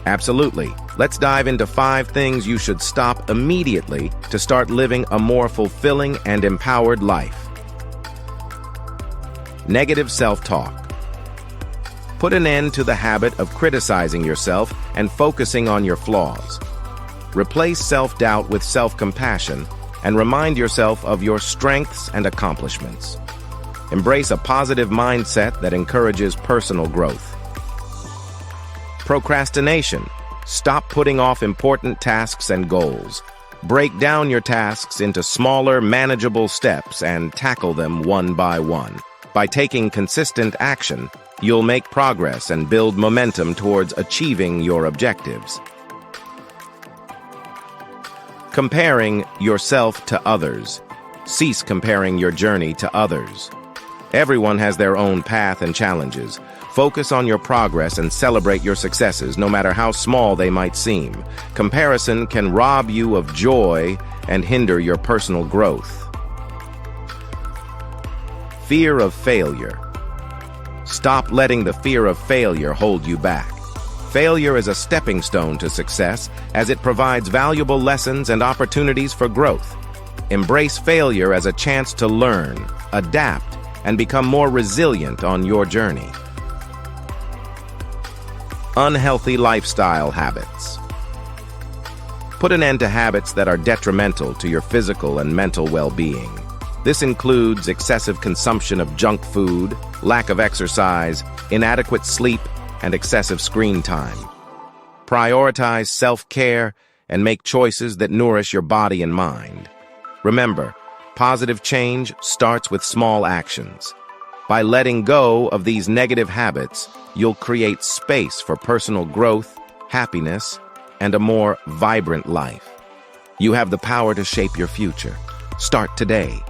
Absolutely. Let's dive into 5 things you should stop immediately to start living a more fulfilling and empowered life. Negative self-talk. Put an end to the habit of criticizing yourself and focusing on your flaws. Replace self-doubt with self-compassion and remind yourself of your strengths and accomplishments. Embrace a positive mindset that encourages personal growth. Procrastination. Stop putting off important tasks and goals. Break down your tasks into smaller, manageable steps and tackle them one by one. By taking consistent action, you'll make progress and build momentum towards achieving your objectives. Comparing yourself to others. Cease comparing your journey to others. Everyone has their own path and challenges. Focus on your progress and celebrate your successes, no matter how small they might seem. Comparison can rob you of joy and hinder your personal growth. Fear of failure. Stop letting the fear of failure hold you back. Failure is a stepping stone to success, as it provides valuable lessons and opportunities for growth. Embrace failure as a chance to learn, adapt, and become more resilient on your journey. Unhealthy lifestyle habits. Put an end to habits that are detrimental to your physical and mental well-being. This includes excessive consumption of junk food, lack of exercise, inadequate sleep, and excessive screen time. Prioritize self-care and make choices that nourish your body and mind. Remember, positive change starts with small actions. By letting go of these negative habits, you'll create space for personal growth, happiness, and a more vibrant life. You have the power to shape your future. Start today.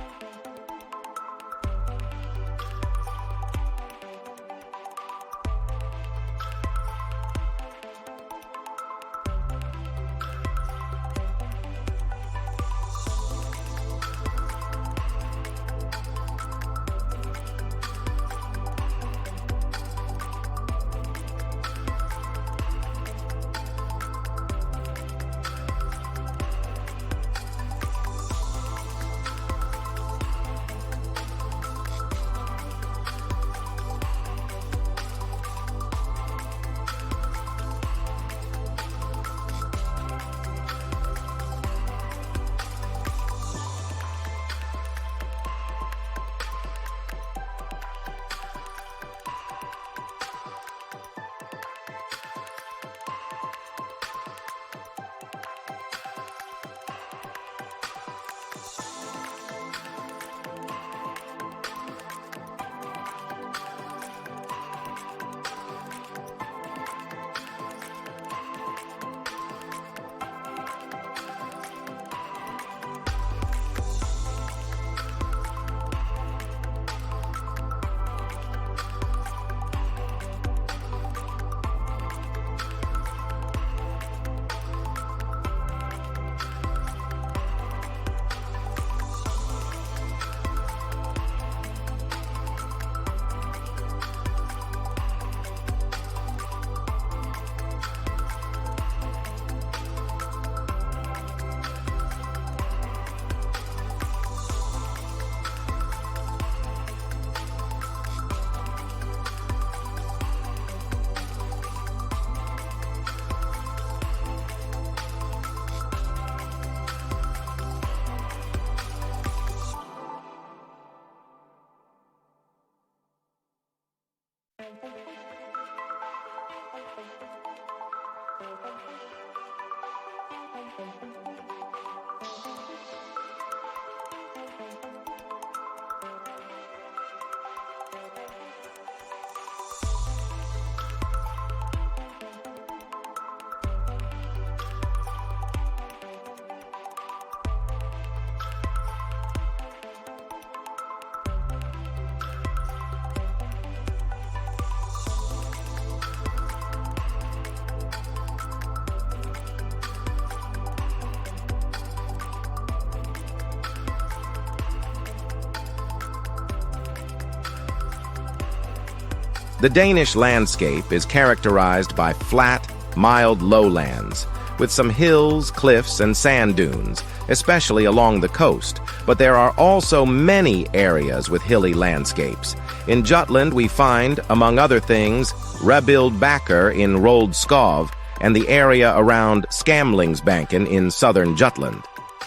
The Danish landscape is characterized by flat, mild lowlands, with some hills, cliffs, and sand dunes, especially along the coast, but there are also many areas with hilly landscapes. In Jutland we find, among other things, Rabilbakker in Rold Skov and the area around Skamlingsbanken in southern Jutland.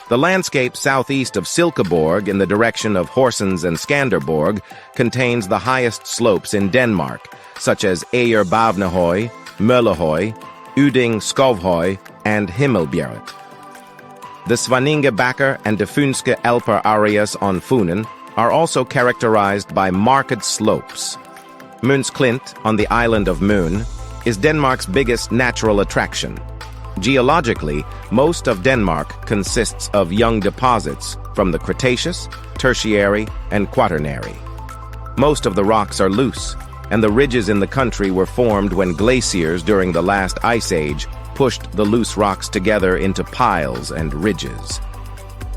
The landscape southeast of Silkeborg in the direction of Horsens and Skanderborg contains the highest slopes in Denmark, such as Ejerbavnehøj, Møllehøj, Uding Skovhøj, and Himmelbjerget. The Svaningebakker and de Funske Alper areas on Funen are also characterized by marked slopes. Møns Klint, on the island of Møn, is Denmark's biggest natural attraction. Geologically, most of Denmark consists of young deposits from the Cretaceous, Tertiary, and Quaternary. Most of the rocks are loose, and the ridges in the country were formed when glaciers during the last ice age pushed the loose rocks together into piles and ridges.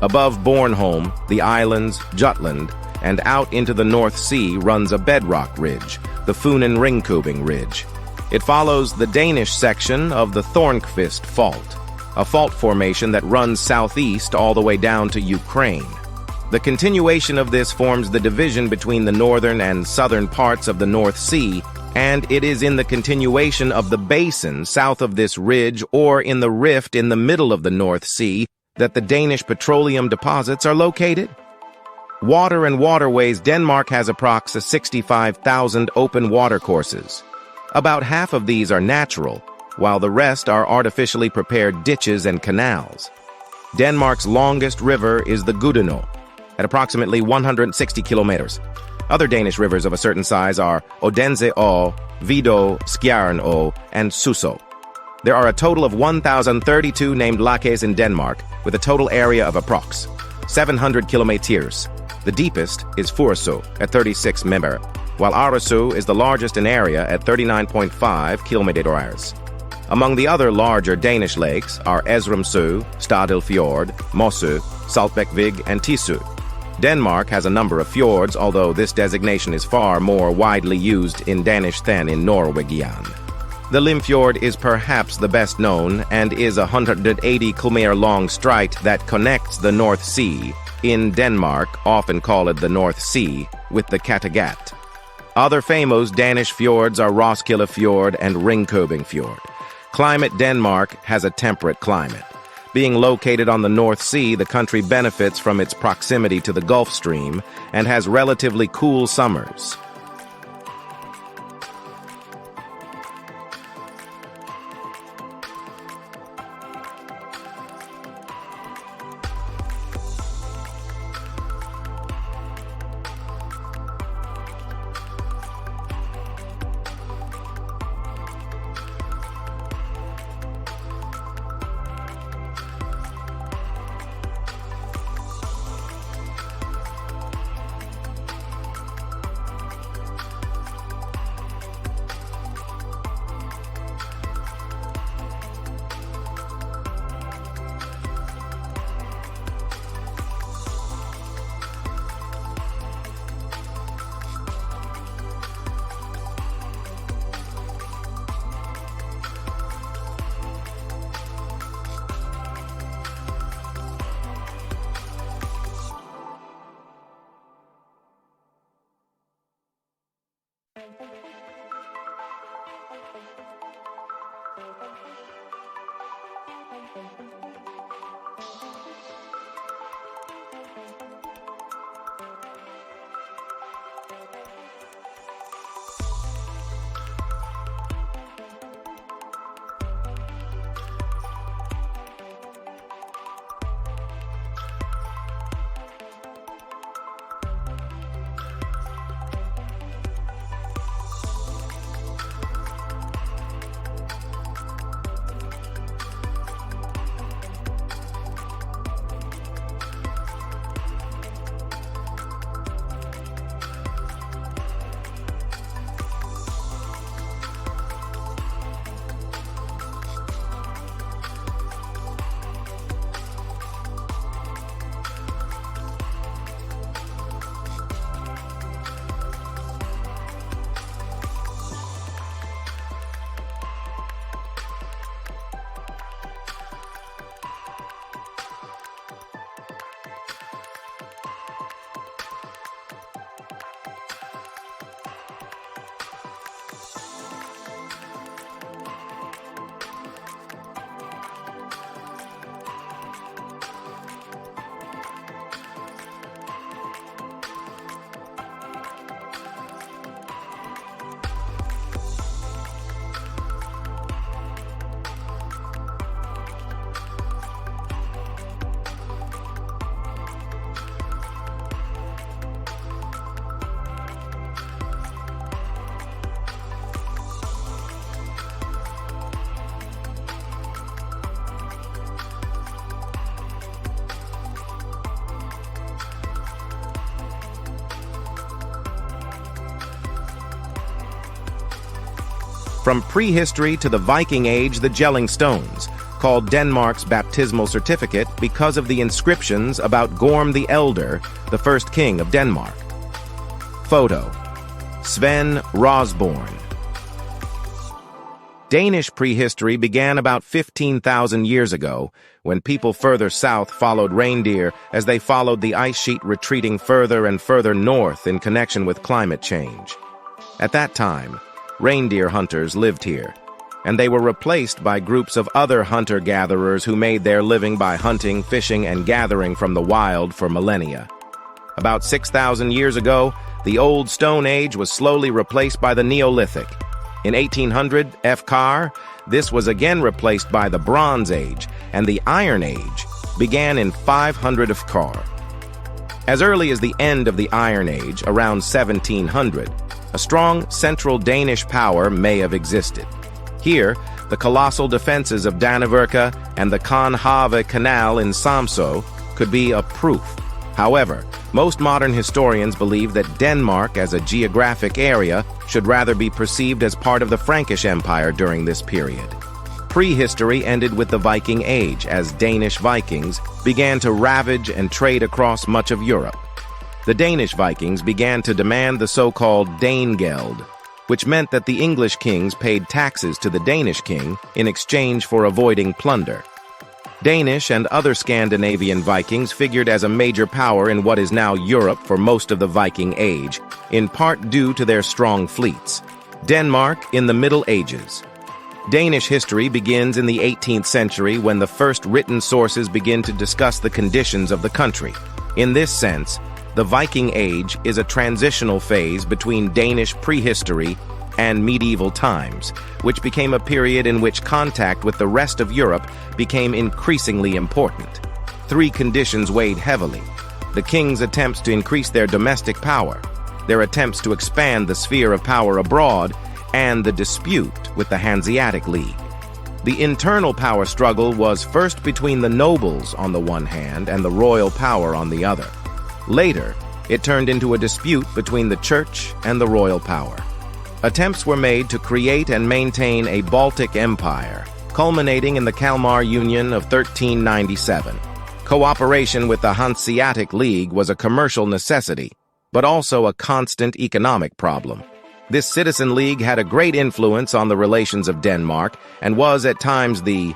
Above Bornholm, the islands, Jutland, and out into the North Sea runs a bedrock ridge, the Funen Ringkøbing Ridge. It follows the Danish section of the Thornqvist Fault, a fault formation that runs southeast all the way down to Ukraine. The continuation of this forms the division between the northern and southern parts of the North Sea, and it is in the continuation of the basin south of this ridge or in the rift in the middle of the North Sea that the Danish petroleum deposits are located. Water and waterways. Denmark has approximately 65,000 open watercourses. About half of these are natural, while the rest are artificially prepared ditches and canals. Denmark's longest river is the Gudenå, at approximately 160 kilometers. Other Danish rivers of a certain size are Odense Å, Vidå, Skjern Å, and Susso. There are a total of 1,032 named laches in Denmark, with a total area of approx. 700 kilometers. The deepest is Furesø at 36 meter, while Aresø is the largest in area at 39.5 kilometers. Among the other larger Danish lakes are Esrumsø, Stadilfjord, Mossø, Saltbækvig, and Tisø. Denmark has a number of fjords, although this designation is far more widely used in Danish than in Norwegian. The Limfjord is perhaps the best known and is a 180 kilometer long strait that connects the North Sea, in Denmark often called the North Sea, with the Kattegat. Other famous Danish fjords are Roskilde Fjord and Ringkøbing Fjord. Climate. Denmark has a temperate climate. Being located on the North Sea, the country benefits from its proximity to the Gulf Stream and has relatively cool summers. From prehistory to the Viking Age, the gelling stones, called Denmark's baptismal certificate because of the inscriptions about Gorm the Elder, the first king of Denmark. Photo: Sven Rosborn. Danish prehistory began about 15,000 years ago, when people further south followed reindeer as they followed the ice sheet retreating further and further north in connection with climate change. At that time, reindeer hunters lived here, and they were replaced by groups of other hunter-gatherers who made their living by hunting, fishing, and gathering from the wild for millennia. About 6,000 years ago, the Old Stone Age was slowly replaced by the Neolithic. In 1800 FCAR, this was again replaced by the Bronze Age, and the Iron Age began in 500 FCAR. As early as the end of the Iron Age, around 1700, a strong central Danish power may have existed. Here, the colossal defenses of Danevirke and the Konghave Canal in Samsø could be a proof. However, most modern historians believe that Denmark as a geographic area should rather be perceived as part of the Frankish Empire during this period. Prehistory ended with the Viking Age as Danish Vikings began to ravage and trade across much of Europe. The Danish Vikings began to demand the so-called Danegeld, which meant that the English kings paid taxes to the Danish king in exchange for avoiding plunder. Danish and other Scandinavian Vikings figured as a major power in what is now Europe for most of the Viking Age, in part due to their strong fleets. Denmark in the Middle Ages. Danish history begins in the 18th century when the first written sources begin to discuss the conditions of the country. In this sense, the Viking Age is a transitional phase between Danish prehistory and medieval times, which became a period in which contact with the rest of Europe became increasingly important. Three conditions weighed heavily: the king's attempts to increase their domestic power, their attempts to expand the sphere of power abroad, and the dispute with the Hanseatic League. The internal power struggle was first between the nobles on the one hand and the royal power on the other. Later, it turned into a dispute between the church and the royal power. Attempts were made to create and maintain a Baltic empire, culminating in the Kalmar Union of 1397. Cooperation with the Hanseatic League was a commercial necessity, but also a constant economic problem. This citizen league had a great influence on the relations of Denmark and was at times the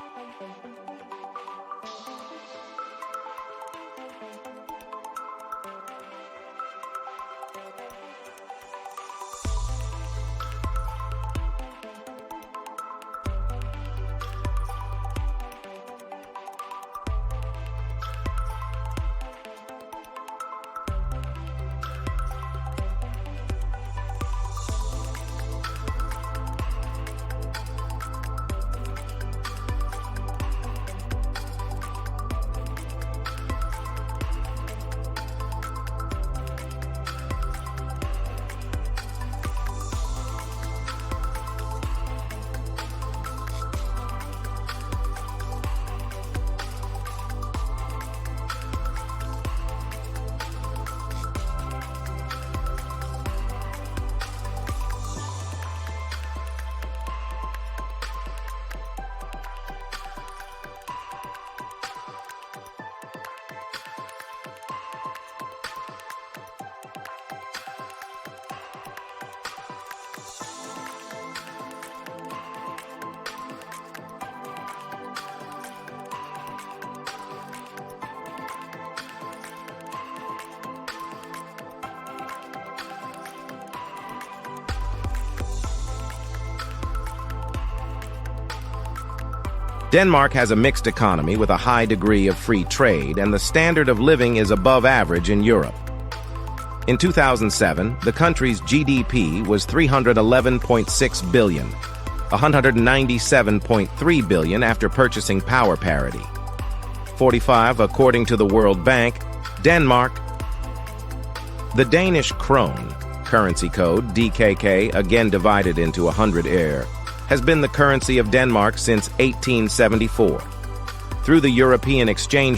Denmark has a mixed economy with a high degree of free trade, and the standard of living is above average in Europe. In 2007, the country's GDP was 311.6 billion, 197.3 billion after purchasing power parity. 45, according to the World Bank, Denmark. The Danish krone, currency code DKK, again divided into 100 øre, has been the currency of Denmark since 1874. Through the European exchange